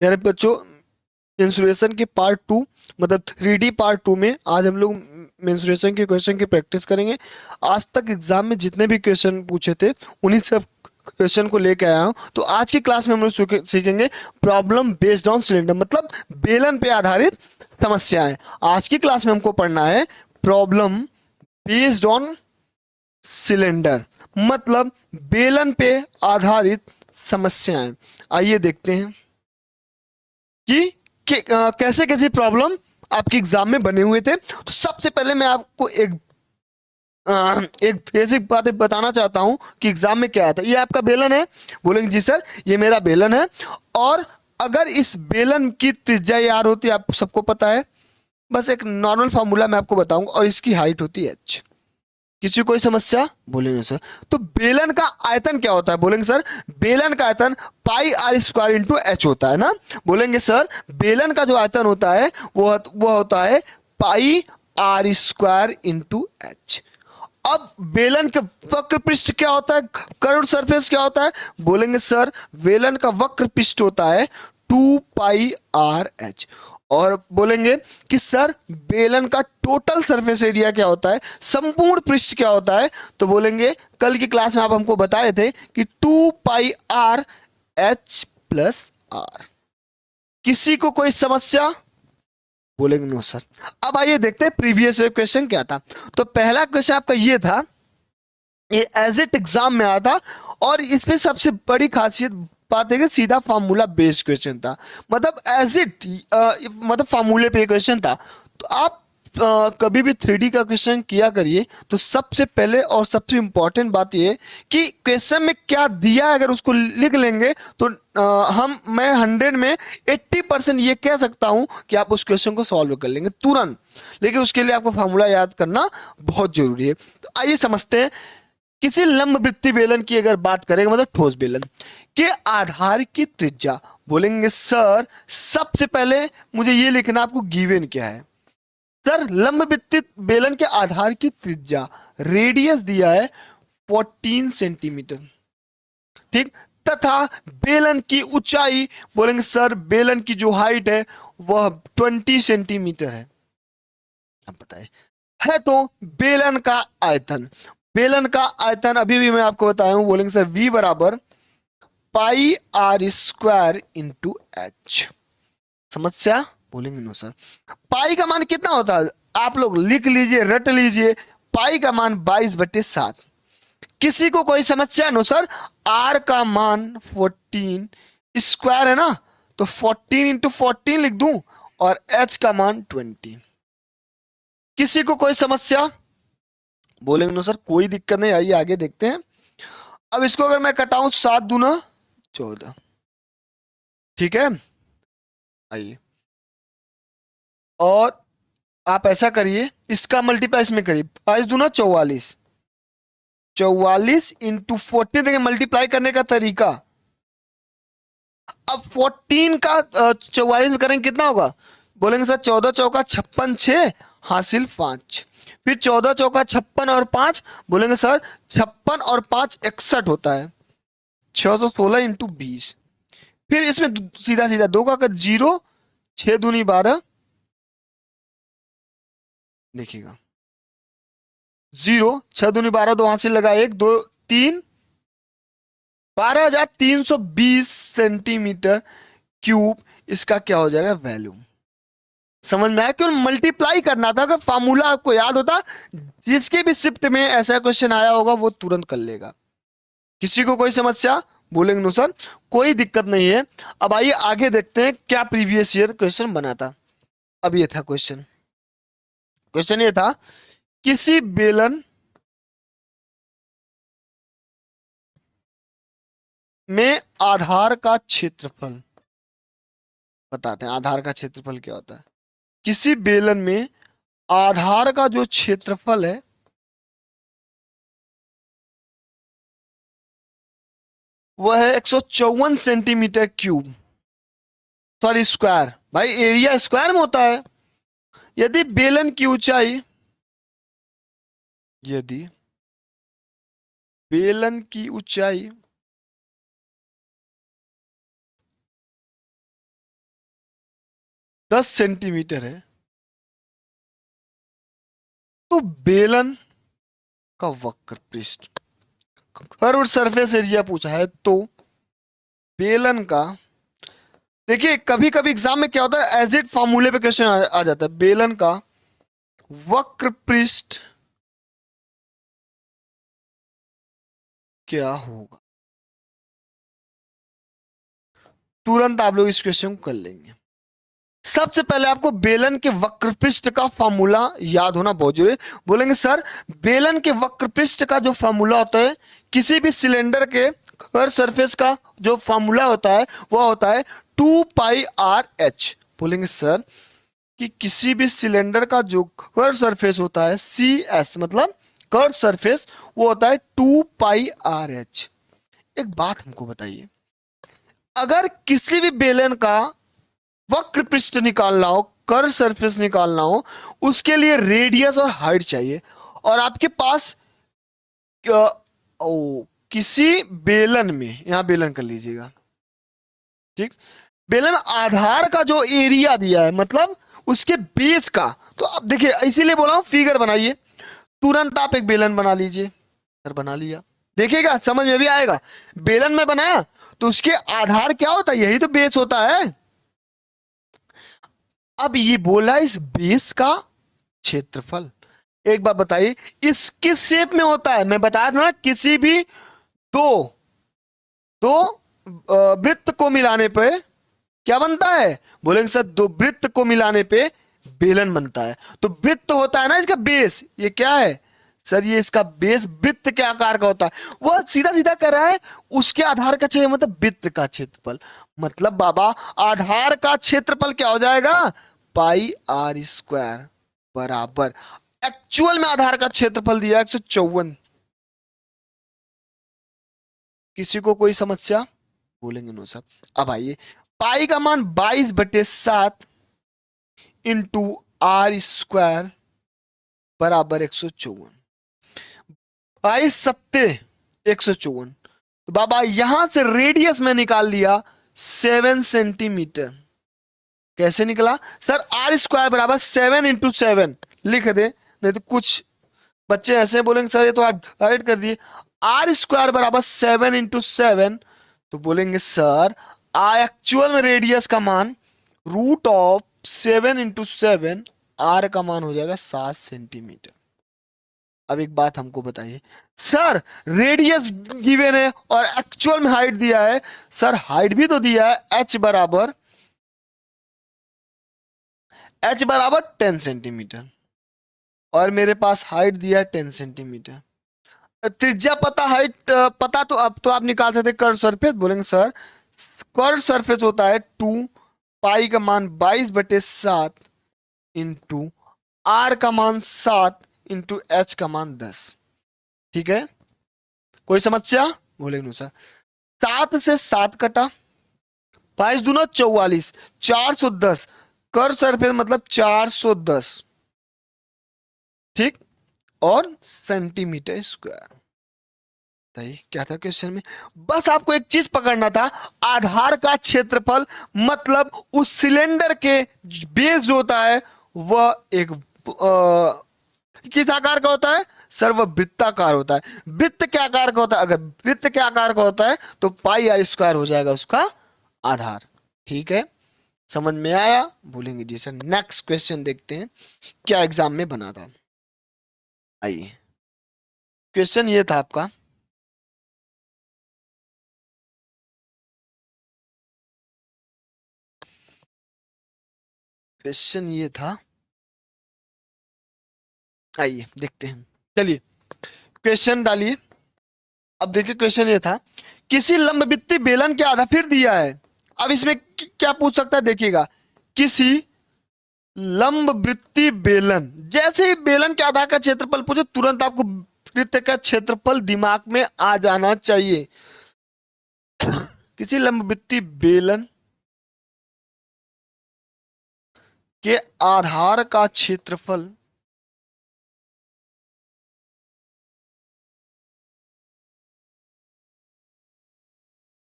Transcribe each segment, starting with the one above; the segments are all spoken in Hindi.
यार बच्चों, मेंस्ट्रुएशन के पार्ट टू मतलब 3D पार्ट टू में आज हम लोग मेंस्ट्रुएशन के क्वेश्चन की प्रैक्टिस करेंगे। आज तक एग्जाम में जितने भी क्वेश्चन पूछे थे उन्हीं सब क्वेश्चन को लेके आया हूँ। तो आज की क्लास में हम लोग सीखेंगे प्रॉब्लम बेस्ड ऑन सिलेंडर, मतलब बेलन पे आधारित समस्याएं। आज की क्लास में हमको पढ़ना है प्रॉब्लम बेस्ड ऑन सिलेंडर, मतलब बेलन पे आधारित समस्याएं। आइए देखते हैं कि, कैसे कैसे प्रॉब्लम आपके एग्जाम में बने हुए थे। तो सबसे पहले मैं आपको एक बेसिक बात बताना चाहता हूं कि एग्जाम में क्या आता है। ये आपका बेलन है, बोलेंगे जी सर ये मेरा बेलन है, और अगर इस बेलन की त्रिज्या यार होती है, आप सबको पता है, बस एक नॉर्मल फार्मूला मैं आपको बताऊंगा, और इसकी हाइट होती है h। किसी कोई समस्या? बोलेंगे सर तो बेलन का आयतन क्या होता है? बोलेंगे सर बेलन का आयतन पाई आर स्क्वायर इंटू एच होता है ना। बोलेंगे सर बेलन का जो आयतन होता है वो होता है पाई आर स्क्वायर इंटू एच। अब बेलन का वक्र पृष्ठ क्या होता है? कर्व सरफेस क्या होता है? बोलेंगे सर बेलन का वक्र पृष्ठ होता है 2 पाई आर एच। और बोलेंगे कि सर बेलन का टोटल सरफेस एरिया क्या होता है, संपूर्ण पृष्ठ क्या होता है? तो बोलेंगे कल की क्लास में आप हमको बताए थे कि 2 पाई आर एच प्लस आर। किसी को कोई समस्या? बोलेंगे नो सर। अब आइए देखते हैं प्रीवियस क्वेश्चन क्या था। तो पहला क्वेश्चन आपका ये था, ये एज इट एग्जाम में आया था, और इसमें सबसे बड़ी खासियत बात है कि सीधा फार्मूला बेस्ड क्वेश्चन था, मतलब एज इट मतलब फार्मूले पे क्वेश्चन था। तो आप कभी भी 3D का क्वेश्चन किया करिए तो सबसे पहले और सबसे इंपॉर्टेंट बात ये है कि क्वेश्चन में क्या दिया है, अगर उसको लिख लेंगे तो मैं 100 में 80% ये कह सकता हूं कि आप उस क्वेश्चन को सॉल्व कर लेंगे तुरंत। लेकिन उसके लिए आपको फार्मूला याद करना बहुत जरूरी है। तो आइए समझते हैं। किसी लंबवृत्तीय बेलन की अगर बात करेंगे, मतलब ठोस बेलन के आधार की त्रिज्या, बोलेंगे सर सबसे पहले मुझे ये लिखना आपको गिवन क्या है। सर लंबवृत्तीय बेलन के आधार की त्रिज्या, रेडियस दिया है 14 सेंटीमीटर, ठीक। तथा बेलन की ऊंचाई, बोलेंगे सर बेलन की जो हाइट है वह 20 सेंटीमीटर है। अब बताए है तो बेलन का आयतन, बेलन का आयतन अभी भी मैं आपको बताया हूं, बोलेंगे सर v बराबर पाई आर स्क्वायर इंटू एच। समस्या? बोलेंगे नो सर। पाई का मान कितना होता है? आप लोग लिख लीजिए, रट लीजिए, पाई का मान 22/7। किसी को कोई समस्या? No sir. आर का मान 14 स्क्वायर है ना, तो 14 इंटू 14 लिख दूं, और एच का मान 20। किसी को कोई समस्या? बोलेंगे नो सर कोई दिक्कत नहीं। आइए आगे देखते हैं। अब इसको अगर मैं कटाऊं 7 दूना 14, ठीक है। आइए, और आप ऐसा करिए, इसका मल्टीप्लाई इसमें करिए, 5 दूना 44, 44 इंटू 14। देखिए मल्टीप्लाई करने का तरीका। अब 14 का 44 में करेंगे कितना होगा? बोलेंगे सर 14 चौका 56, 6 हासिल 5। फिर 14 चौका 56 और 5, बोलेंगे सर 56 और 5 61 होता है, 616 इंटू 20। फिर इसमें सीधा सीधा दो का 0, 6 दूनी 12, देखिएगा 0, 6 दूनी 12, दो हाथ से लगा 1, 2, 3, 12,320 सेंटीमीटर क्यूब। इसका क्या हो जाएगा वैल्यू? समझ में आया? क्यों मल्टीप्लाई करना था, अगर फार्मूला आपको याद होता, जिसके भी शिफ्ट में ऐसा क्वेश्चन आया होगा वो तुरंत कर लेगा। किसी को कोई समस्या? बोलेंगे नो सर कोई दिक्कत नहीं है। अब आइए आगे देखते हैं क्या प्रीवियस ईयर क्वेश्चन बना था। अब ये था क्वेश्चन, क्वेश्चन ये था किसी बेलन में आधार का क्षेत्रफल, बताते हैं आधार का क्षेत्रफल क्या होता है। किसी बेलन में आधार का जो क्षेत्रफल है वह है 154 सेंटीमीटर क्यूब, सॉरी स्क्वायर, भाई एरिया स्क्वायर में होता है। यदि बेलन की ऊंचाई, यदि बेलन की ऊंचाई 10 सेंटीमीटर है, तो बेलन का वक्र पृष्ठ, कर्व सरफेस एरिया पूछा है, तो बेलन का, देखिए कभी कभी एग्जाम में क्या होता है, एज इट फॉर्मूले पे क्वेश्चन आ जाता है। बेलन का वक्र पृष्ठ क्या होगा, तुरंत आप लोग इस क्वेश्चन को कर लेंगे। सबसे पहले आपको बेलन के वक्र पृष्ठ का फॉर्मूला याद होना बहुत जरूरी है। बोलेंगे सर बेलन के वक्र पृष्ठ का जो फॉर्मूला होता है, किसी भी सिलेंडर के कर्व सरफेस का जो फॉर्मूला होता है वह होता है 2πr/h। बोलेंगे सर कि किसी भी सिलेंडर का जो कर्व सरफेस होता है CS, मतलब कर्व सरफेस, वो होता है 2πr/h। एक बात हमको बताइए, अगर किसी भी बेलन का वक्र पृष्ठ निकालना हो, कर्व सरफेस निकालना हो, उसके लिए रेडियस और हाइट चाहिए, और आपके पास किसी बेलन में, यहां बेलन कर लीजिएगा, ठीक, बेलन में आधार का जो एरिया दिया है, मतलब उसके बेस का, तो अब देखिए इसीलिए बोला हूं फिगर बनाइए। तुरंत आप एक बेलन बना लीजिए, सर बना लिया, देखिएगा समझ में भी आएगा। बेलन में बनाया तो उसके आधार क्या होता है, यही तो बेस होता है। अब ये बोला इस बेस का क्षेत्रफल, एक बात बताइए इस किस शेप में होता है, मैं बताया था ना, किसी भी दो दो वृत्त को मिलाने पे क्या बनता है, बोलेंगे सर दो वृत्त को मिलाने पे बेलन बनता है। तो वृत्त होता है ना इसका बेस, ये क्या है सर, ये इसका बेस वृत्त के आकार का होता है। वह सीधा सीधा कर रहा है, उसके आधार का चाहिए मतलब वृत्त का क्षेत्रफल, मतलब बाबा आधार का क्षेत्रफल क्या हो जाएगा, πr² बराबर एक्चुअल में आधार का क्षेत्रफल दिया 154। किसी को कोई समस्या, बोलेंगे नो सर। अब आइए, पाई का मान 22/7 इंटू r² बराबर 154, 22/7 154। तो बाबा यहां से रेडियस में निकाल लिया 7 सेंटीमीटर। कैसे निकला सर, r² बराबर 7 इंटू 7 लिख दे, नहीं तो कुछ बच्चे ऐसे बोलेंगे सर ये तो आप डायरेक्ट कर दिए। r² बराबर 7 इंटू 7, तो बोलेंगे सर एक्चुअल में रेडियस का मान √7 इंटू 7, r का मान हो जाएगा 7 सेंटीमीटर। अब एक बात हमको बताइए सर, रेडियस गिवन है और एक्चुअल में हाइट दिया है, सर हाइट भी तो दिया है, h बराबर 10 सेंटीमीटर, और मेरे पास हाइट दिया है 10 सेंटीमीटर। त्रिज्या पता, हाइट पता, तो अब तो आप निकाल सकते कर्व सरफेस। बोलेंगे सर कर्व सरफेस होता है 2 पाई का मान 22/7 इंटू r का मान 7 इंटू h का मान 10। ठीक है, कोई समस्या, बोलेंगे सर 7 से 7 कटा, 22 दूना 44, 410, कर्व सरफेस मतलब 410, ठीक, और सेंटीमीटर स्क्वायर। क्या था क्वेश्चन में, बस आपको एक चीज पकड़ना था, आधार का क्षेत्रफल, मतलब उस सिलेंडर के बेस जो होता है वह एक किस आकार का होता है सर, वह वृत्ताकार होता है। वृत्त के आकार का होता है, अगर वृत्त के आकार का होता है तो πr² हो जाएगा उसका आधार। ठीक है, समझ में आया, बोलेंगे जी सर। नेक्स्ट क्वेश्चन देखते हैं क्या एग्जाम में बना था। आइए, क्वेश्चन ये था आपका, क्वेश्चन ये था, आइए देखते हैं, चलिए क्वेश्चन डालिए। अब देखिए क्वेश्चन ये था, किसी लंबवृत्तीय बेलन के आधा, फिर दिया है। अब इसमें क्या पूछ सकता है, देखिएगा किसी लंबवृत्तीय बेलन, जैसे ही बेलन के आधा का क्षेत्रफल पूछे तुरंत आपको वृत्त का क्षेत्रफल दिमाग में आ जाना चाहिए। किसी लंबवृत्तीय बेलन के आधार का क्षेत्रफल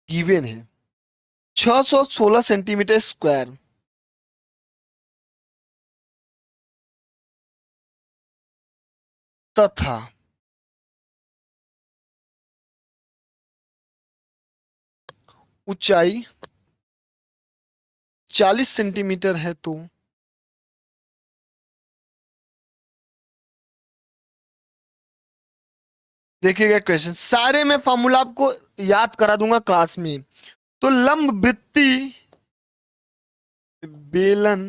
गिवन है 616 सेंटीमीटर स्क्वायर। तथा ऊंचाई 40 सेंटीमीटर है तो देखिएगा क्वेश्चन, सारे मैं फॉर्मूला आपको याद करा दूंगा क्लास में। तो लंब वृत्ति बेलन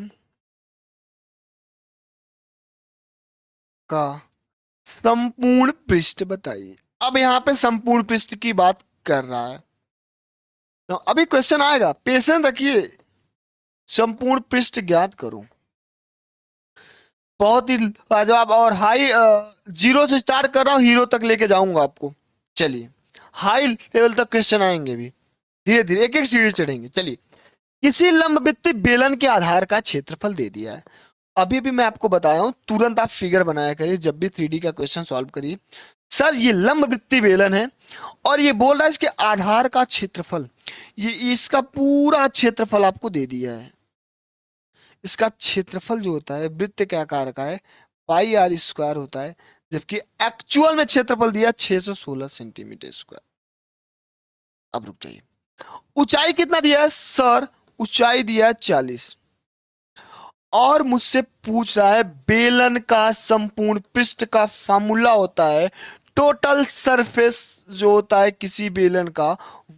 का संपूर्ण पृष्ठ बताइए। अब यहां पे संपूर्ण पृष्ठ की बात कर रहा है, तो अभी क्वेश्चन आएगा, पेशेंस रखिए। संपूर्ण पृष्ठ ज्ञात करो, बहुत ही लाजवाब, और हाई जीरो से स्टार्ट कर रहा हूं, हीरो तक लेके जाऊंगा आपको। चलिए हाई लेवल तक क्वेश्चन आएंगे भी, धीरे धीरे एक एक सीढ़ी चढ़ेंगे। चलिए, किसी लंबवृत्तीय बेलन के आधार का क्षेत्रफल दे दिया है। अभी भी मैं आपको बताया हूं, तुरंत आप फिगर बनाया करिए जब भी 3D का क्वेश्चन सॉल्व करिए। सर ये लंबवृत्तीय बेलन है और ये बोल रहा है इसके आधार का क्षेत्रफल, ये इसका पूरा क्षेत्रफल आपको दे दिया है। इसका क्षेत्रफल जो होता है वृत्त के आकार का है, पाई आर स्क्वायर होता है, जबकि एक्चुअल में क्षेत्रफल दिया 616 सेंटीमीटर स्क्वायर। अब रुक जाइए, ऊंचाई कितना दिया है सर? ऊंचाई दिया है 40, और मुझसे पूछ रहा है बेलन का संपूर्ण पृष्ठ का फार्मूला होता है टोटल सरफेस जो होता है किसी बेलन का,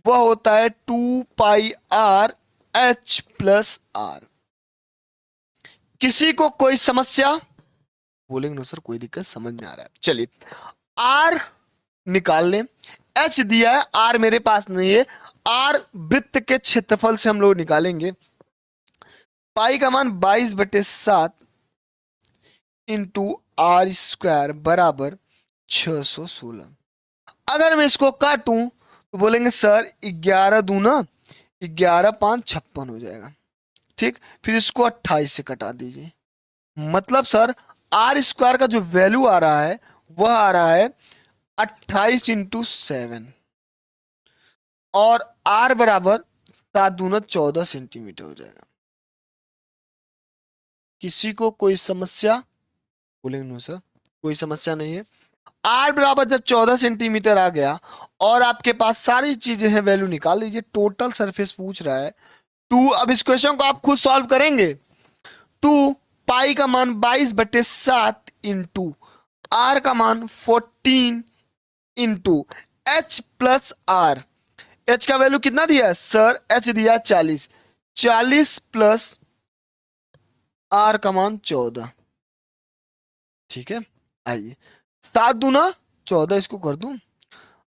वह होता है 2 पाई आर एच प्लस आर। किसी को कोई समस्या? बोलेंगे नो सर कोई दिक्कत, समझ में आ रहा है। चलिए आर निकाल लें, एच दिया है, आर मेरे पास नहीं है, आर वृत्त के क्षेत्रफल से हम लोग निकालेंगे। पाई का मान 22/7 इंटू आर स्क्वायर बराबर 616। अगर मैं इसको काटूं तो बोलेंगे सर 11 दूना 11 5 56 हो जाएगा। ठीक, फिर इसको 28 से कटा दीजिए, मतलब सर आर स्क्वायर का जो वैल्यू आ रहा है वह आ रहा है 28 इंटू 7, और आर बराबर 7 दूना 14 सेंटीमीटर हो जाएगा। किसी को कोई समस्या? बोलेंगे नो सर कोई समस्या नहीं है। आर बराबर जब 14 सेंटीमीटर आ गया और आपके पास सारी चीजें हैं, वैल्यू निकाल लीजिए। टोटल सरफेस पूछ रहा है 2, अब इस क्वेश्चन को आप खुद सॉल्व करेंगे। 2 पाई का मान 22/7 इंटू आर का मान 14 into H plus R. H का वैल्यू कितना दिया है सर? एच दिया 40, 40 प्लस आर का मान 14। ठीक है, आइए 7 दूना 14 इसको कर दूं,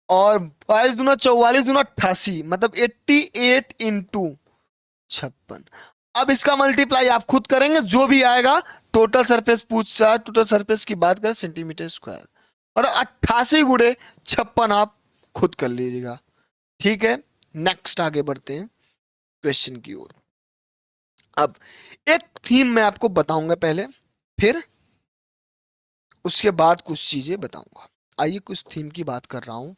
और 22 दूना 44 दूना 88, मतलब 88 इंटू 56। अब इसका मल्टीप्लाई आप खुद करेंगे, जो भी आएगा टोटल सरफेस पूछ रहा है, टोटल सरफेस की बात करें सेंटीमीटर स्क्वायर, मतलब 88 गुणे 56 आप खुद कर लीजिएगा। ठीक है, नेक्स्ट आगे बढ़ते हैं क्वेश्चन की ओर। अब एक थीम मैं आपको बताऊंगा पहले, फिर उसके बाद कुछ चीजें बताऊंगा। आइए कुछ थीम की बात कर रहा हूं।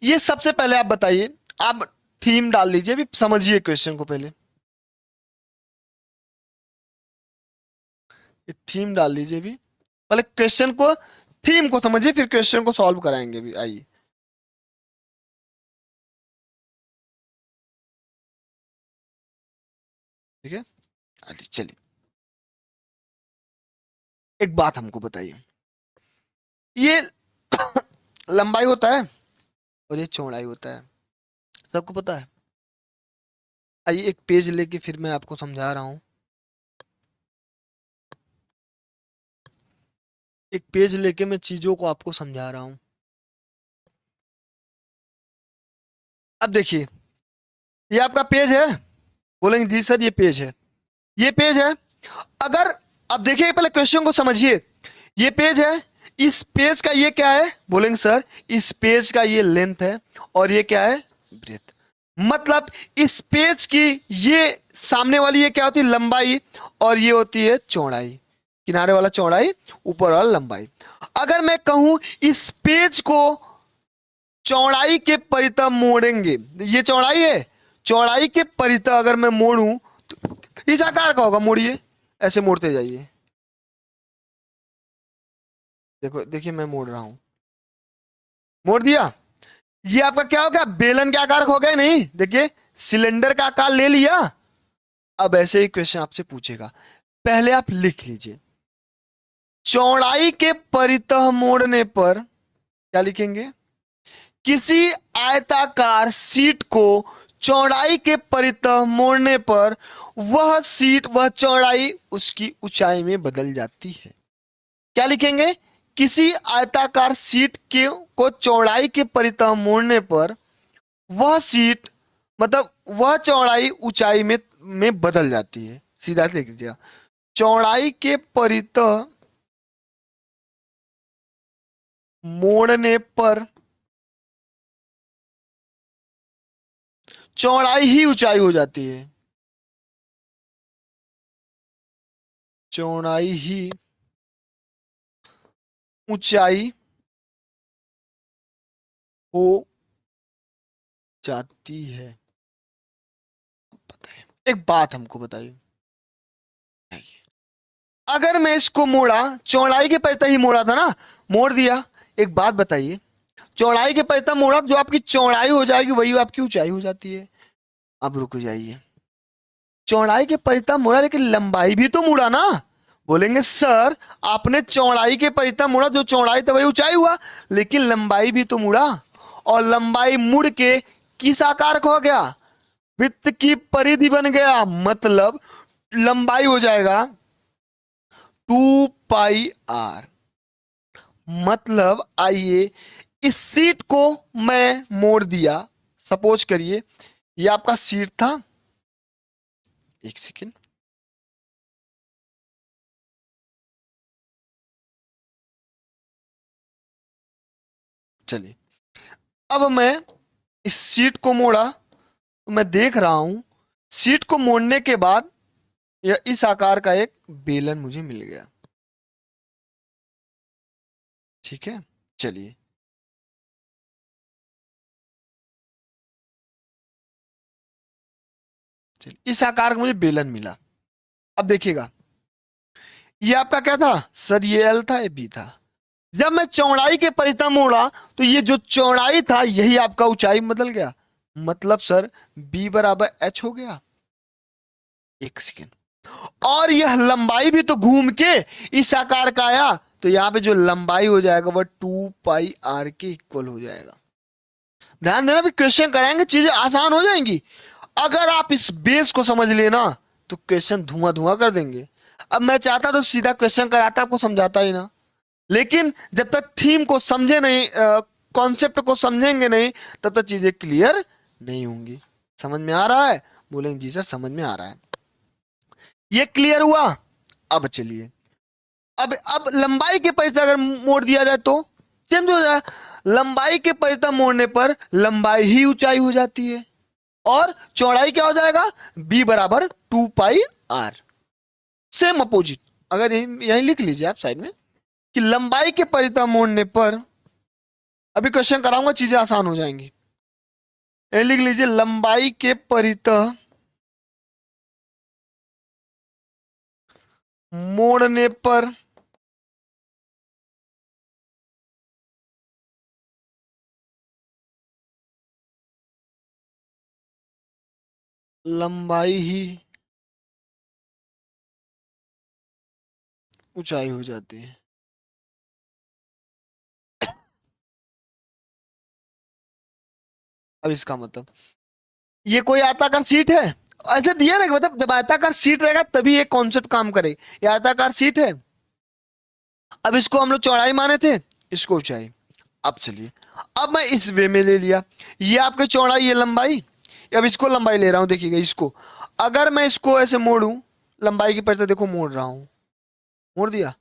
ये सबसे पहले आप बताइए, आप थीम डाल लीजिए, अभी समझिए क्वेश्चन को पहले। ये थीम डाल लीजिए भी, पहले क्वेश्चन को, थीम को समझिए, फिर क्वेश्चन को सॉल्व कराएंगे भी। आइए ठीक है, चलिए एक बात हमको बताइए, ये लंबाई होता है और ये चौड़ाई होता है, सबको पता है। आइए एक पेज लेके फिर मैं आपको समझा रहा हूं, एक पेज लेके मैं चीजों को आपको समझा रहा हूं। अब देखिए ये आपका पेज है, बोलेंगे जी सर ये पेज है, ये पेज है। अगर अब देखिए पहले क्वेश्चन को समझिए, ये पेज है, इस पेज का ये क्या है? बोलेंगे सर इस पेज का ये लेंथ है और ये क्या है? ब्रेथ। मतलब इस पेज की ये सामने वाली ये क्या होती है? लंबाई, और ये होती है चौड़ाई, किनारे वाला चौड़ाई, ऊपर वाला लंबाई। अगर मैं कहूं इस पेज को चौड़ाई के परितः मोड़ेंगे, ये चौड़ाई है, चौड़ाई के परितः अगर मैं मोड़ूं तो इस आकार का होगा, मोड़िए, ऐसे मोड़ते जाइए, देखो देखिए मैं मोड़ रहा हूं, मोड़ दिया, ये आपका क्या हो गया, बेलन के आकार का हो गया नहीं, देखिए सिलेंडर का आकार ले लिया। अब ऐसे ही क्वेश्चन आपसे पूछेगा, पहले आप लिख लीजिए, चौड़ाई के परितः मोड़ने पर क्या लिखेंगे, किसी आयताकार शीट को चौड़ाई के परितः मोड़ने पर वह शीट, वह चौड़ाई उसकी ऊंचाई में बदल जाती है। क्या लिखेंगे, किसी आयताकार शीट के को चौड़ाई के परितः मोड़ने पर वह शीट, मतलब वह चौड़ाई ऊंचाई में बदल जाती है। सीधा लिख लीजिएगा, चौड़ाई के परितः मोड़ने पर चौड़ाई ही ऊंचाई हो जाती है, चौड़ाई ही ऊंचाई हो जाती है। बताइए, एक बात हमको बताइए, अगर मैं इसको मोड़ा, चौड़ाई के परितः ही मोड़ा था ना, मोड़ दिया, एक बात बताइए, चौड़ाई के परितः मोड़ा, जो आपकी चौड़ाई हो जाएगी वही आपकी ऊंचाई हो जाती है। अब रुक जाइए, चौड़ाई के परितः मोड़ा लेकिन लंबाई भी तो मुड़ा ना। बोलेंगे सर आपने चौड़ाई के परितः मुड़ा, जो चौड़ाई था वही ऊंचाई हुआ, लेकिन लंबाई भी तो मुड़ा, और लंबाई मुड़ के किस आकार का हो गया, वृत्त की परिधि बन गया, मतलब लंबाई हो जाएगा 2πr। मतलब आइए इस सीट को मैं मोड़ दिया, सपोज करिए ये आपका सीट था, एक सेकेंड, चलिए अब मैं इस सीट को मोड़ा तो मैं देख रहा हूं सीट को मोड़ने के बाद यह इस आकार का एक बेलन मुझे मिल गया, ठीक है। चलिए चलिए इस आकार का मुझे बेलन मिला। अब देखिएगा ये आपका क्या था सर, ये एल था, ये बी था। जब मैं चौड़ाई के परितः मोड़ा तो ये जो चौड़ाई था यही आपका ऊंचाई बदल गया, मतलब सर बी बराबर एच हो गया। एक सेकेंड, और यह लंबाई भी तो घूम के इस आकार का आया, तो यहां पे जो लंबाई हो जाएगा वह 2πr के इक्वल हो जाएगा। ध्यान देना भी क्वेश्चन कराएंगे चीजें आसान हो जाएंगी, अगर आप इस बेस को समझ लेना तो क्वेश्चन धुआं धुआं कर देंगे। अब मैं चाहता तो सीधा क्वेश्चन कराता, आपको समझाता ही ना, लेकिन जब तक थीम को समझे नहीं, कॉन्सेप्ट को समझेंगे नहीं, तब तक चीजें क्लियर नहीं होंगी। समझ में आ रहा है, बोलेंगे जी सर समझ में आ रहा है, ये क्लियर हुआ। अब चलिए अब लंबाई के परितः अगर मोड़ दिया जाए तो चेंज हो जाए, लंबाई के परितः मोड़ने पर लंबाई ही ऊंचाई हो जाती है, और चौड़ाई क्या हो जाएगा, b बराबर 2πr। सेम अपोजिट, अगर यहीं लिख लीजिए आप साइड में कि लंबाई के परितः मोड़ने पर, अभी क्वेश्चन कराऊंगा चीजें आसान हो जाएंगी, लिख लीजिए लंबाई के परितः मोड़ने पर लंबाई ही ऊंचाई हो जाती है। अब इसका मतलब ये कोई आयताकार सीट है, ऐसे दिया ना, मतलब जब आयताकार सीट रहेगा तभी एक कॉन्सेप्ट काम करे, ये आयताकार सीट है। अब इसको हम लोग चौड़ाई माने थे, इसको ऊंचाई। अब चलिए अब मैं इस वे में ले लिया, ये आपकी चौड़ाई, ये लंबाई, अब इसको लंबाई ले रहा हूं, देखिएगा इसको अगर मैं इसको ऐसे मोड़ूं, लंबाई की परिधि देखो मोड़ रहा हूं, मोड़ दिया,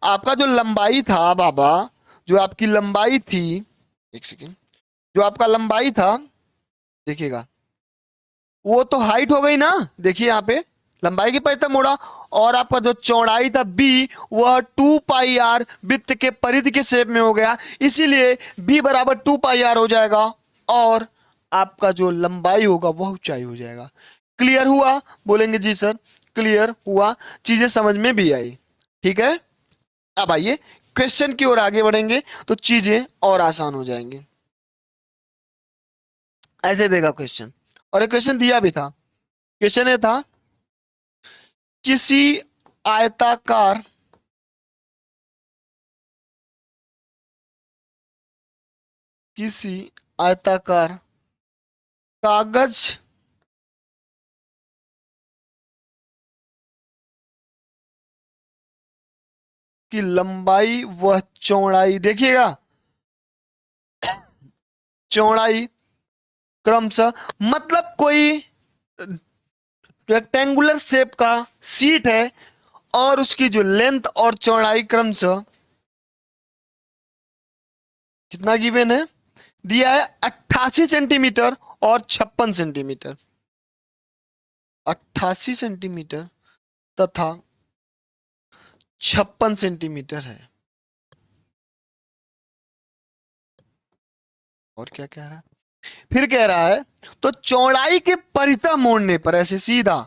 आपका जो लंबाई था बाबा, जो आपकी लंबाई थी, एक सेकेंड, जो आपका लंबाई था देखिएगा वो तो हाइट हो गई ना, देखिए यहाँ पे लंबाई की परिधि मोड़ा, और आपका जो चौड़ाई था b वह 2πr वृत्त के परिधि के शेप में हो गया, इसीलिए b बराबर 2πr हो जाएगा, और आपका जो लंबाई होगा वह ऊंचाई हो जाएगा। क्लियर हुआ? बोलेंगे जी सर क्लियर हुआ, चीजें समझ में भी आई। ठीक है, अब आइए क्वेश्चन की ओर आगे बढ़ेंगे तो चीजें और आसान हो जाएंगी। ऐसे देगा क्वेश्चन, और एक क्वेश्चन दिया भी था। क्वेश्चन ये था, किसी आयताकार किसी आयताकार कागज की लंबाई व चौड़ाई, देखिएगा चौड़ाई क्रमशः, मतलब कोई रेक्टेंगुलर शेप का सीट है और उसकी जो लेंथ और चौड़ाई क्रमशः कितना गिवन है, दिया है 88 सेंटीमीटर और 56 सेंटीमीटर। 88 सेंटीमीटर तथा 56 सेंटीमीटर है। और क्या कह रहा है, फिर कह रहा है तो चौड़ाई के परितः मोड़ने पर, ऐसे सीधा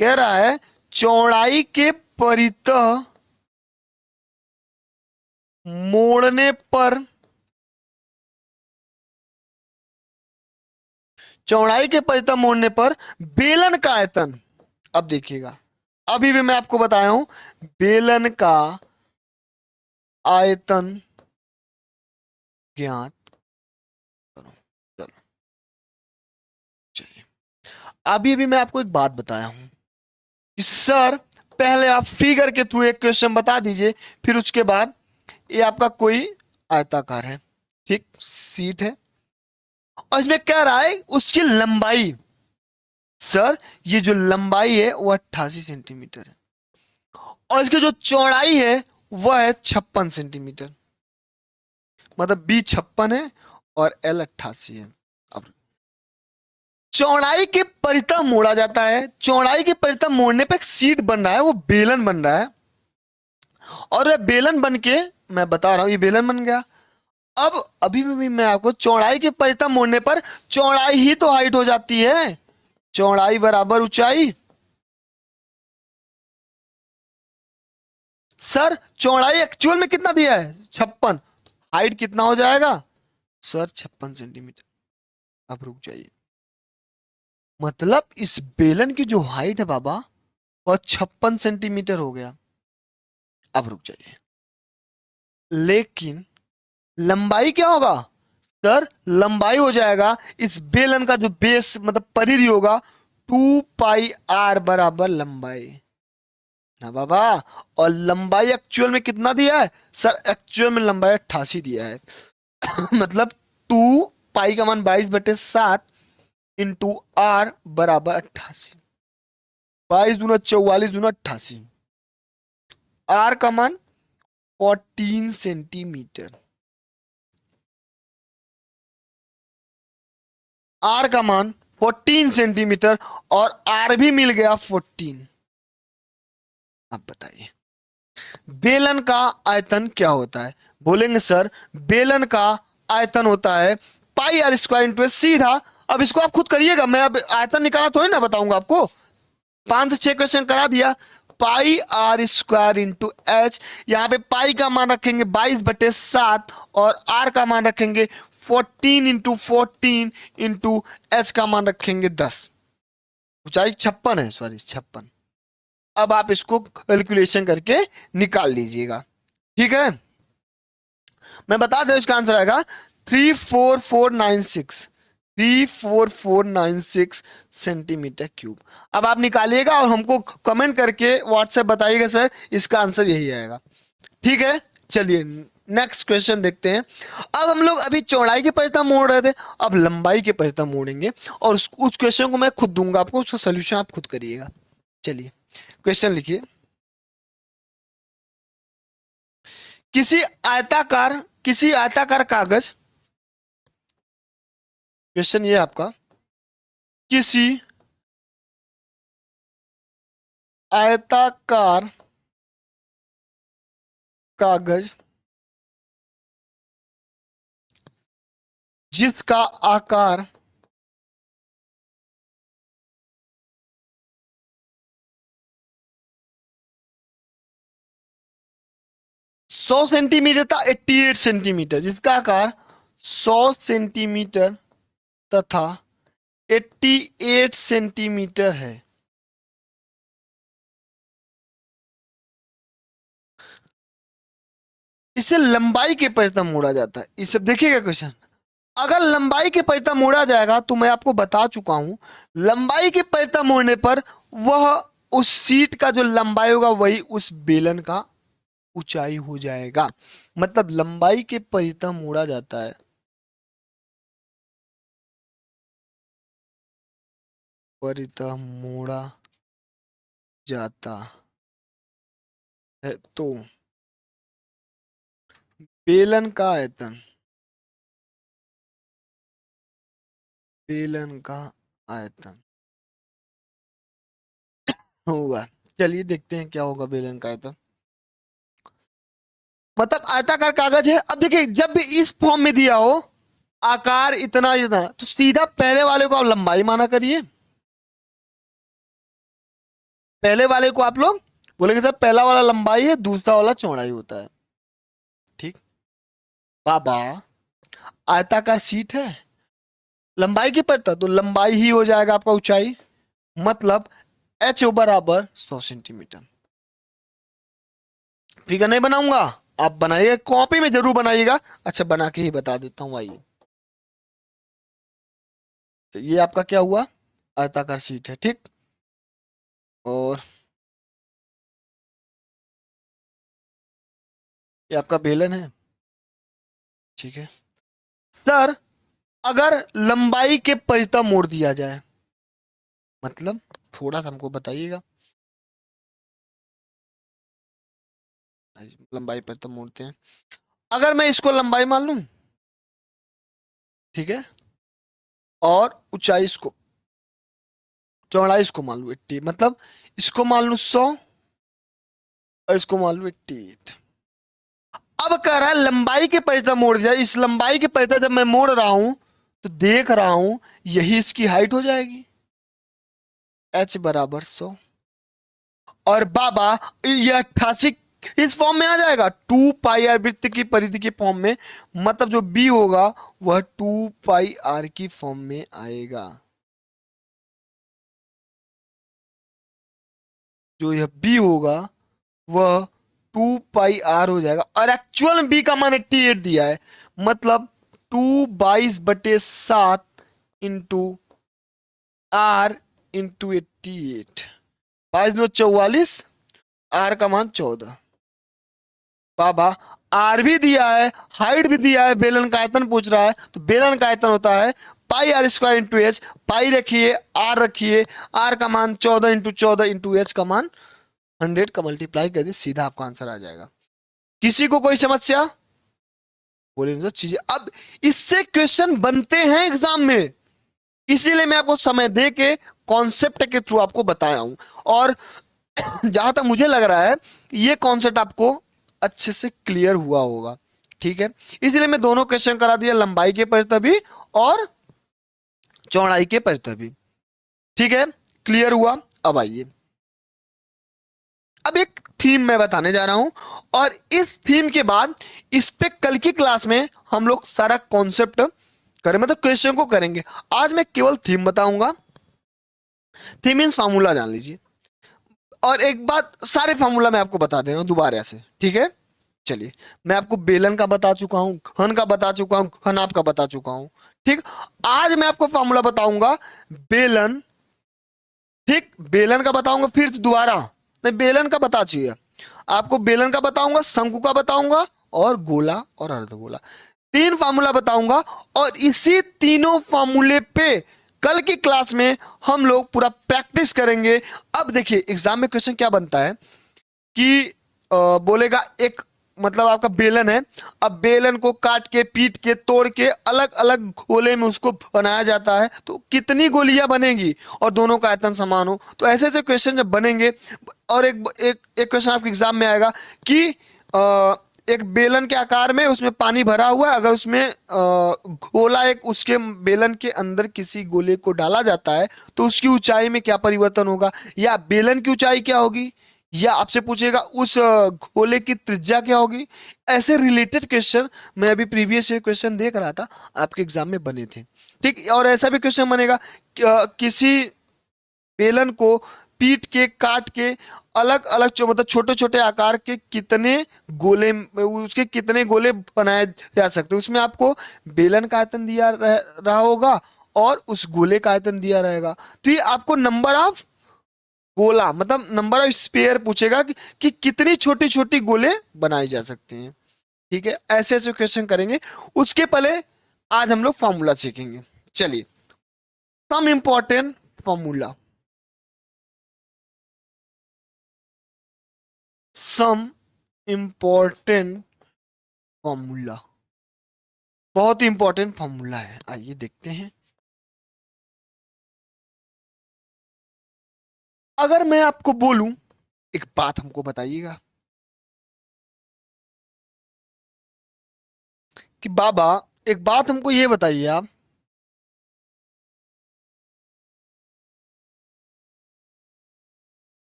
कह रहा है चौड़ाई के परितः मोड़ने पर, चौड़ाई के परितः मोड़ने पर बेलन का आयतन, अब देखिएगा अभी भी मैं आपको बताया हूं, बेलन का आयतन ज्ञात करो। चलो चलिए, अभी भी मैं आपको एक बात बताया हूं कि सर पहले आप फिगर के थ्रू एक क्वेश्चन बता दीजिए, फिर उसके बाद ये आपका कोई आयताकार है, ठीक सीट है, और इसमें कह रहा है उसकी लंबाई, सर ये जो लंबाई है वो 88 सेंटीमीटर है और इसकी जो चौड़ाई है वह है 56 सेंटीमीटर, मतलब बी 56 है और एल 88 है। अब चौड़ाई के परितः मोड़ा जाता है, चौड़ाई के परितः मोड़ने पे एक सीट बन रहा है, वो बेलन बन रहा है, और वह बेलन बन के, मैं बता रहा हूं ये बेलन बन गया। अब अभी भी मैं आपको चौड़ाई के परितः मोड़ने पर चौड़ाई ही तो हाइट हो जाती है, चौड़ाई बराबर ऊंचाई। सर चौड़ाई एक्चुअल में कितना दिया है 56, हाइट कितना हो जाएगा सर 56 सेंटीमीटर। अब रुक जाइए, मतलब इस बेलन की जो हाइट है बाबा वह 56 सेंटीमीटर हो गया। अब रुक जाइए, लेकिन लंबाई क्या होगा सर, लंबाई हो जाएगा इस बेलन का जो बेस मतलब परिधि होगा 2 पाई r बराबर लंबाई ना बाबा। और लंबाई एक्चुअल में कितना दिया है सर, एक्चुअल में लंबाई 88 दिया है मतलब 2 पाई का मान 22/7 इंटू r बराबर 88, 22 × 44 × 88, r का मान 14 सेंटीमीटर, r का मान 14 सेंटीमीटर और r भी मिल गया 14। अब बताइए बेलन का आयतन क्या होता है, बोलेंगे सर बेलन का आयतन होता है पाई आर स्क्वायर इंटू, सीधा अब इसको आप खुद करिएगा, मैं अब आयतन निकाला थोड़ी ना बताऊंगा आपको, 5 से 6 क्वेश्चन करा दिया। पाई आर स्क्वायर इंटू एच, यहां पे पाई का मान रखेंगे 22/7 और आर का मान रखेंगे 14 × 14 इंटू एच का मान रखेंगे 10, ऊंचाई 56 है, सॉरी 56। अब आप इसको कैलकुलेशन करके निकाल लीजिएगा, ठीक है। मैं बता दूं इसका आंसर आएगा 34496, 34496 सेंटीमीटर क्यूब। अब आप निकालिएगा और हमको कमेंट करके व्हाट्सएप बताइएगा सर इसका आंसर यही आएगा, ठीक है। चलिए नेक्स्ट क्वेश्चन देखते हैं। अब हम लोग अभी चौड़ाई के परितः मोड़ रहे थे, अब लंबाई के परितः मोड़ेंगे और उस क्वेश्चन को मैं खुद दूंगा आपको, उसका सोल्यूशन आप खुद करिएगा। चलिए क्वेश्चन लिखिए, किसी आयताकार कागज, क्वेश्चन ये आपका, किसी आयताकार कागज जिसका आकार सेंटीमीटर था 88 सेंटीमीटर, जिसका आकार 100 सेंटीमीटर तथा 88 सेंटीमीटर है। इसे लंबाई के परिता मोड़ा जाता है। इसे देखिएगा क्वेश्चन, अगर लंबाई के परिता मोड़ा जाएगा तो मैं आपको बता चुका हूं, लंबाई के परिता मोड़ने पर वह उस सीट का जो लंबाई होगा वही उस बेलन का ऊंचाई हो जाएगा। मतलब लंबाई के परिता मोड़ा जाता है, परिता मोड़ा जाता है तो बेलन का आयतन, बेलन का आयतन होगा। चलिए देखते हैं क्या होगा बेलन का आयतन। मतलब आयताकार कागज है। अब देखिए जब भी इस फॉर्म में दिया हो आकार इतना इतना, तो सीधा पहले वाले को आप लंबाई माना करिए। पहले वाले को आप लोग बोलेंगे सर पहला वाला लंबाई है, दूसरा वाला चौड़ाई होता है। ठीक बाबा, आयताकार सीट है, लंबाई की पड़ता तो लंबाई ही हो जाएगा आपका ऊंचाई। मतलब h बराबर 100 सेंटीमीटर। फिगर नहीं बनाऊंगा, आप बनाइए, कॉपी में जरूर बनाइएगा। अच्छा बना के ही बता देता हूं, आइए। तो ये आपका क्या हुआ, आयताकार सीट है। ठीक, और ये आपका बेलन है। ठीक है सर, अगर लंबाई के परिता मोड़ दिया जाए, मतलब थोड़ा सा हमको बताइएगा। लंबाई परिता मोड़ते हैं, अगर मैं इसको लंबाई मान लूं, ठीक है, और ऊंचाई इसको, चौड़ाई इसको मान लू 80, मतलब इसको मान लू 100 और इसको मान लू 88। अब कह रहा है लंबाई के परिता मोड़ जाए, इस लंबाई के परिता जब मैं मोड़ रहा हूं तो देख रहा हूं यही इसकी हाइट हो जाएगी, h बराबर 100। और बाबा यह 88 इस फॉर्म में आ जाएगा, 2 पाई आर वृत्त की परिधि के फॉर्म में। मतलब जो b होगा वह 2 पाई आर की फॉर्म में आएगा। जो यह b होगा वह 2 पाई आर हो जाएगा। और एक्चुअल में b का मान 88 दिया है, मतलब 2/22/7 इंटू आर इंटू 88, 22/44, आर का मान 14। बाबा आर भी दिया है, हाइट भी दिया है, बेलन का आयतन पूछ रहा है, तो बेलन का आयतन होता है पाई आर स्क्वायर इंटू एच। पाई रखिए, आर रखिए, आर का मान 14 इंटू 14 इंटू एच का मान 100 का मल्टीप्लाई कर दिए, सीधा आपका आंसर आ जाएगा। किसी को कोई समस्या? बोलिए सर चीजें, अब इससे क्वेश्चन बनते हैं एग्जाम में, इसीलिए मैं आपको समय दे के कॉन्सेप्ट के थ्रू आपको बताया हूं। और जहां तक मुझे लग रहा है ये कॉन्सेप्ट आपको अच्छे से क्लियर हुआ होगा। ठीक है, इसलिए मैं दोनों क्वेश्चन करा दिया, लंबाई के परिता भी और चौड़ाई के परिता भी। ठीक है, क्लियर हुआ। अब आइए, अब एक थीम मैं बताने जा रहा हूं, और इस थीम के बाद इस पे कल की क्लास में हम लोग सारा कॉन्सेप्ट करें, मतलब क्वेश्चन को करेंगे। आज मैं केवल थीम बताऊंगा। थीम मीन्स फार्मूला जान लीजिए, और एक बात सारे फार्मूला मैं आपको बता दे रहा हूं दोबारा से। ठीक है, चलिए, मैं आपको बेलन का बता चुका हूं, घन का बता चुका हूं, घनाभ का बता चुका हूं। ठीक, आज मैं आपको फार्मूला बताऊंगा बेलन। ठीक, बेलन का बताऊंगा, फिर दोबारा नहीं, बेलन का बता चाहिए आपको, बेलन का बताऊंगा, शंकु का बताऊंगा, और गोला और अर्धगोला, 3 फार्मूला बताऊंगा। और इसी तीनों फार्मूले पे कल की क्लास में हम लोग पूरा प्रैक्टिस करेंगे। अब देखिए एग्जाम में क्वेश्चन क्या बनता है कि बोलेगा एक, मतलब आपका बेलन है, अब बेलन को काट के, पीट के, तोड़ के अलग अलग गोले में उसको बनाया जाता है, तो कितनी गोलियां बनेगी और दोनों का आयतन समान हो। तो ऐसे ऐसे क्वेश्चन जब बनेंगे, और एक क्वेश्चन आपके एग्जाम में आएगा कि एक बेलन के आकार में उसमें पानी भरा हुआ है, अगर उसमें गोला एक उसके बेलन के अंदर किसी गोले को डाला जाता है तो उसकी ऊंचाई में क्या परिवर्तन होगा, या बेलन की ऊंचाई क्या होगी, या आपसे पूछेगा उस गोले की त्रिज्या क्या होगी। ऐसे रिलेटेड क्वेश्चन मैं अभी प्रीवियस ईयर क्वेश्चन देख रहा था, आपके एग्जाम में बने थे। ठीक, और ऐसा भी क्वेश्चन बनेगा किसी बेलन को पीट के काट के अलग अलग मतलब छोटे छोटे आकार के कितने गोले, उसके कितने गोले बनाए जा सकते हैं, उसमें आपको बेलन का आयतन दिया रहा होगा और उस गोले का आयतन दिया रहेगा। तो ये आपको नंबर ऑफ गोला मतलब नंबर ऑफ स्पेयर पूछेगा कि कितनी छोटी छोटी गोले बनाई जा सकते हैं। ठीक है, ऐसे ऐसे क्वेश्चन करेंगे। उसके पहले आज हम लोग फॉर्मूला सीखेंगे। चलिए, some important formula, some important formula, बहुत ही इंपॉर्टेंट फॉर्मूला है, आइए देखते हैं। अगर मैं आपको बोलूं, एक बात हमको बताइएगा कि बाबा, एक बात हमको ये बताइए आप,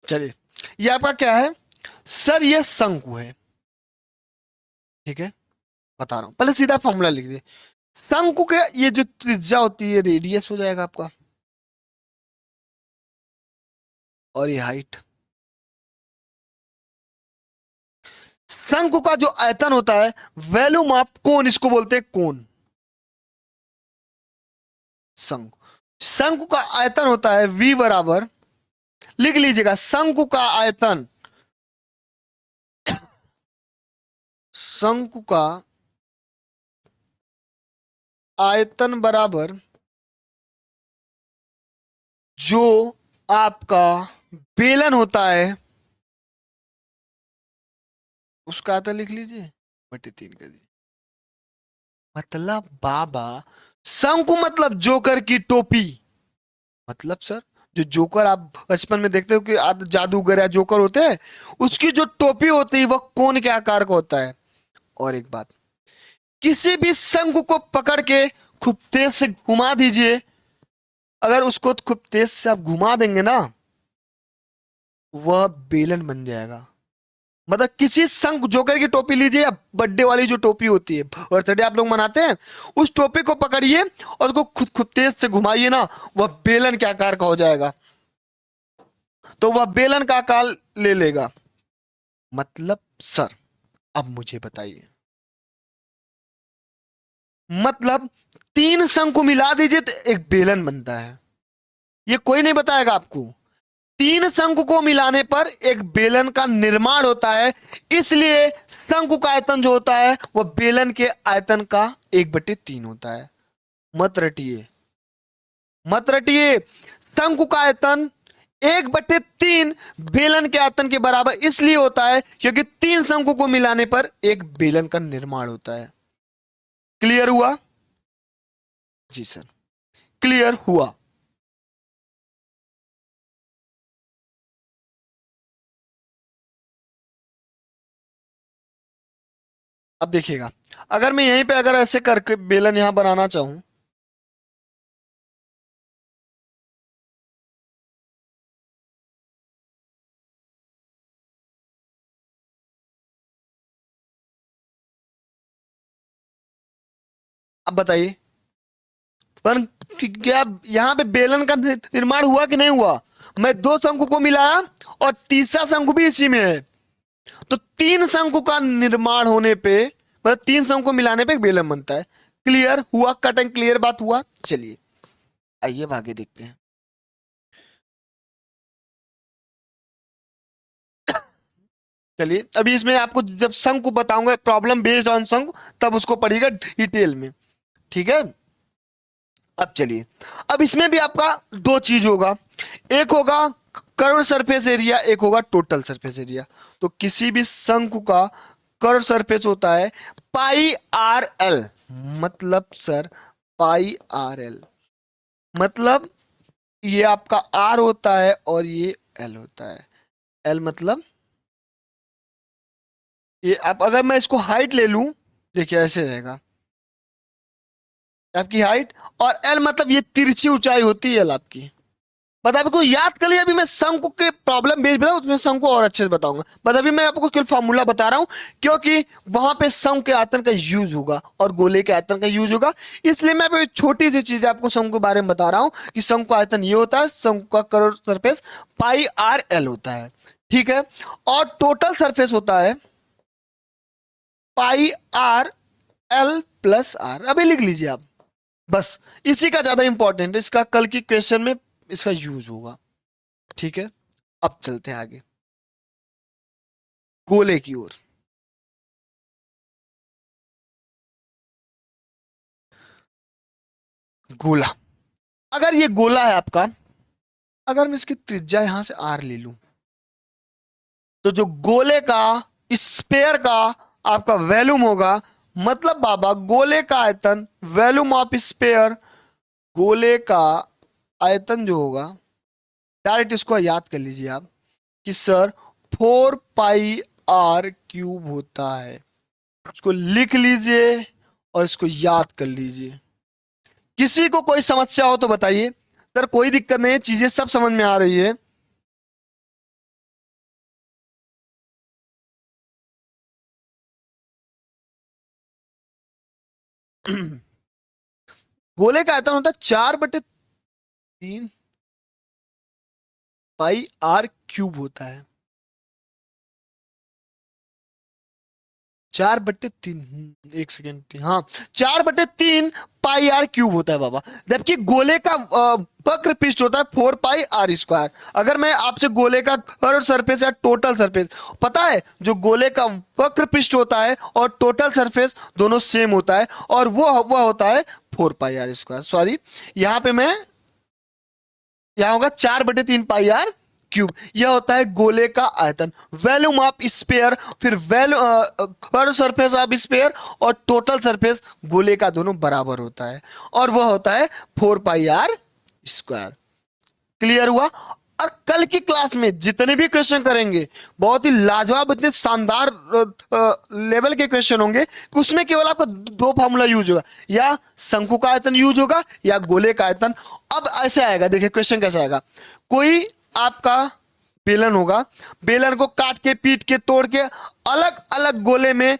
चलिए, ये आपका क्या है सर, ये शंकु है। ठीक है, बता रहा हूं, पहले सीधा फॉर्मूला लिख दीजिए। शंकु के ये जो त्रिज्या होती है रेडियस हो जाएगा आपका, और ये हाइट। शंकु का जो आयतन होता है, वॉल्यूम ऑफ कोन, इसको बोलते हैं कोन। शंकु, शंकु का आयतन होता है V बराबर, लिख लीजिएगा, शंकु का आयतन, शंकु का आयतन बराबर जो आपका बेलन होता है उसका आयतन लिख लीजिए, बटे 3 कर दीजिए। मतलब बाबा, शंकु मतलब जोकर की टोपी, मतलब सर जो जोकर आप बचपन में देखते हो कि जादूगर या जोकर होते हैं, उसकी जो टोपी होती है वह कोन के आकार का होता है। और एक बात, किसी भी शंकु को पकड़ के खूब तेज से घुमा दीजिए, अगर उसको खूब तेज से आप घुमा देंगे ना, वह बेलन बन जाएगा। मतलब किसी शंख जोकर की टोपी लीजिए या बर्थडे वाली जो टोपी होती है, बर्थडे आप लोग मनाते हैं, उस टोपी को पकड़िए और उसको खुद खुद तेज से घुमाइए ना, वह बेलन के आकार का हो जाएगा। तो वह बेलन का आकार ले लेगा। मतलब सर, अब मुझे बताइए, मतलब 3 शंख को मिला दीजिए तो एक बेलन बनता है, ये कोई नहीं बताएगा आपको। 3 शंकु को मिलाने पर एक बेलन का निर्माण होता है, इसलिए शंकु का आयतन जो होता है वह बेलन के आयतन का 1/3 होता है। मत रटिए, मत रटिए, शंकु का आयतन 1/3 बेलन के आयतन के बराबर इसलिए होता है क्योंकि 3 शंकु को मिलाने पर एक बेलन का निर्माण होता है। क्लियर हुआ? जी सर, क्लियर हुआ। अब देखिएगा, अगर मैं यहीं पे अगर ऐसे करके बेलन यहां बनाना चाहूं, अब बताइए, पर क्या यहाँ पे बेलन का निर्माण हुआ कि नहीं हुआ? मैं 2 शंकु को मिलाया और तीसरा शंकु भी इसी में है, तो 3 शंकु का निर्माण होने पे, मतलब 3 शंकु को मिलाने पे एक बेलन बनता है। क्लियर हुआ? कट एंड क्लियर बात हुआ। चलिए, आइए अब आगे देखते हैं। चलिए, अभी इसमें आपको जब शंकु बताऊंगा, प्रॉब्लम बेस्ड ऑन शंकु, तब उसको पढ़िएगा डिटेल में। ठीक है, अब चलिए, अब इसमें भी आपका 2 चीज होगा, एक होगा कर्व सरफेस एरिया, एक होगा टोटल सरफेस एरिया। तो किसी भी शंकु का कर्व सरफेस होता है पाई आर एल, मतलब सर पाई आर एल, मतलब ये आपका आर होता है और ये एल होता है। एल मतलब ये, आप अगर मैं इसको हाइट ले लूं, देखिए ऐसे रहेगा, आपकी हाइट, और एल मतलब ये तिरछी ऊंचाई होती है एल आपकी। बट आपको याद कर लिया, अभी मैं शंकु के प्रॉब्लम बेस बताऊं उसमें शंकु और अच्छे से बताऊंगा, बट अभी मैं आपको केवल फार्मूला बता रहा हूं, क्योंकि वहां पे शंकु के आयतन का यूज होगा और गोले के आयतन का यूज होगा। इसलिए मैं अभी छोटी सी चीज आपको शंकु के बारे में बता रहा हूं कि शंकु का आयतन ये होता है, शंकु का कर्व सरफेस पाई आर एल होता है, ठीक है। और टोटल सरफेस होता है पाई आर एल प्लस आर, अभी लिख लीजिए आप, बस इसी का ज्यादा इंपॉर्टेंट है, इसका कल की क्वेश्चन में इसका यूज होगा, ठीक है। अब चलते हैं आगे गोले की ओर। गोला, अगर ये गोला है आपका, अगर मैं इसकी त्रिज्या यहां से आर ले लूं, तो जो गोले का स्पेयर का आपका वैल्यूम होगा, मतलब बाबा गोले का आयतन, वैल्यूम ऑफ स्पेयर, गोले का आयतन जो होगा, डायरेक्ट इसको याद कर लीजिए आप कि सर 4 पाई r³ होता है। इसको लिख लीजिए और इसको याद कर लीजिए। किसी को कोई समस्या हो तो बताइए। सर कोई दिक्कत नहीं है, चीजें सब समझ में आ रही है। गोले का आयतन होता है 4/3 पाई r³ होता है। 4/3, एक सेकेंड, हाँ 4/3 पाई r³ होता है बाबा। जबकि गोले का वक्र पृष्ठ होता है 4 पाई r²। अगर मैं आपसे गोले का कर्व सरफेस या टोटल सरफेस, पता है जो गोले का वक्र पृष्ठ होता है और टोटल सरफेस दोनों सेम होता है, और वो होता है 4 पाई r²। सॉरी, यहाँ पे मैं, यहाँ होगा 4/3 पाई r³। यह होता है गोले का आयतन, वैल्यूम ऑफ स्पेयर, फिर value curve surface of sphere, और टोटल सरफेस गोले का दोनों बराबर होता है, और वह होता है 4 पाई r²। क्लियर हुआ। और कल की क्लास में जितने भी क्वेश्चन करेंगे, बहुत ही लाजवाब, इतने शानदार लेवल के क्वेश्चन होंगे, उसमें केवल आपका दो फार्मूला यूज होगा, या शंकु का आयतन यूज होगा या गोले का आयतन। अब ऐसे आएगा, देखिए क्वेश्चन कैसे आएगा। कोई आपका बेलन होगा, बेलन को काट के, पीट के, तोड़ के अलग अलग गोले में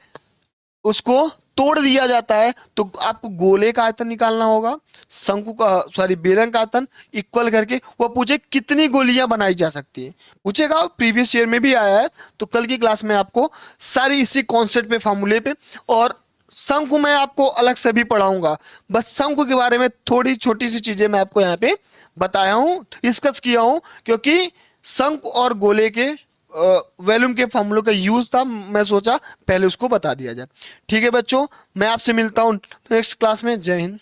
उसको तोड़ दिया जाता है, तो आपको गोले का आयतन निकालना होगा, शंकु का, सॉरी बेलन का आयतन इक्वल करके। वो पूछे कितनी गोलियां बनाई जा सकती है, पूछेगा, प्रीवियस ईयर में भी आया है। तो कल की क्लास में आपको सारी इसी कॉन्सेप्ट पे, फार्मूले पे, और शंकु मैं आपको अलग से भी पढ़ाऊंगा। बस शंकु के बारे में थोड़ी छोटी सी चीजें मैं आपको यहाँ पे बताया हूँ, डिस्कस किया हूँ, क्योंकि शंकु और गोले के वॉल्यूम के फॉर्मूलों का यूज था, मैं सोचा पहले उसको बता दिया जाए। ठीक है बच्चों, मैं आपसे मिलता हूँ नेक्स्ट क्लास में। जय हिंद।